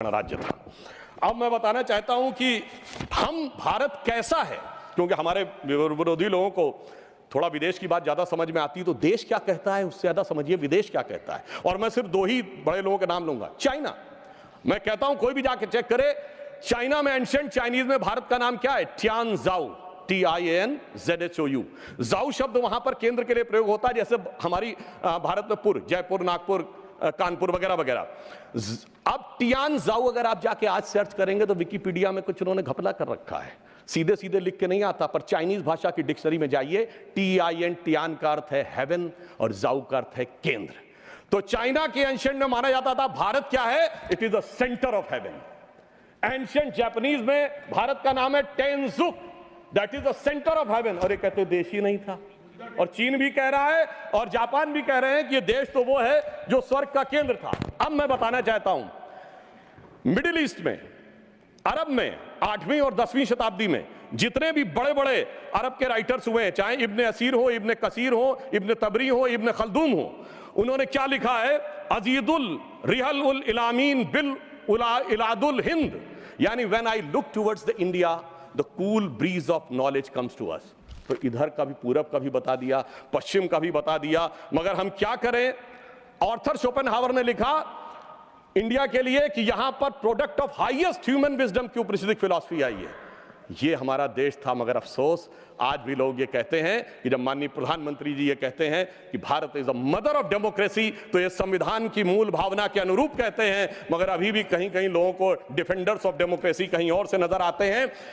अपना राज्य था। अब मैं बताना चाहता हूं कि हम भारत कैसा है, क्योंकि हमारे विरोधी लोगों को थोड़ा विदेश की बात ज्यादा समझ में आती है, तो देश क्या कहता है उससे ज्यादा समझिए विदेश क्या कहता है। और मैं सिर्फ 2 ही बड़े लोगों के नाम लूंगा। चाइना, मैं कहता हूं कोई भी जाके चेक करे, चाइना में एंशिएंट चाइनीज में भारत का नाम क्या है? ट्यानजाओ, TIANZHOU। जाओ शब्द वहां पर केंद्र के लिए प्रयोग होता है, जैसे हमारी भारत में पुर, जयपुर, नागपुर, कानपुर वगैरह वगैरह। अब टियानजाओ अगर आप जाके आज सर्च करेंगे तो विकिपीडिया में कुछ उन्होंने घपला कर रखा है, सीधे सीधे लिख के नहीं आता, पर चाइनीज भाषा की डिक्शनरी में जाइए, TIN, टियान का अर्थ है हेवन और जाओ का अर्थ है केंद्र। तो चाइना के एंशिएंट में माना जाता था भारत क्या है? It is the centre of heaven. Ancient Japanese में भारत का नाम है Tenjiku, that is the centre of heaven. और ये कहते देश ही नहीं था। और चीन भी कह रहा है और जापान भी कह रहे हैं कि ये देश तो वो है जो स्वर्ग का केंद्र था। अब मैं बताना चाहता हूं, मिडिल ईस्ट में, अरब में 8वीं और 10वीं शताब्दी में जितने भी बड़े बड़े अरब के राइटर्स हुए, चाहे इब्ने असीर हो, इब्ने कसीर हो, इब्ने तबरी हो, इब्ने खल्दून हो, उन्होंने क्या लिखा है? अजीदुल रिहल उल इलामीन बिल इलादुल हिंद, यानी when I look towards the India the cool breeze of knowledge comes to us. तो इधर का भी, पूरब का भी बता दिया, पश्चिम का भी बता दिया, मगर हम क्या करें? आर्थर शोपेनहावर ने लिखा इंडिया के लिए कि यहां पर product of highest human wisdom की ऊपनिषदिक फिलॉसफी आई है। ये हमारा देश था, मगर अफसोस आज भी लोग ये कहते हैं कि जब माननीय प्रधानमंत्री जी ये कहते हैं कि Bharat is the mother of democracy, तो ये संविधान की मूल भावना के अनुरूप कहते हैं, मगर अभी भी कहीं कहीं लोगों को डिफेंडर्स ऑफ डेमोक्रेसी कहीं और से नजर आते हैं।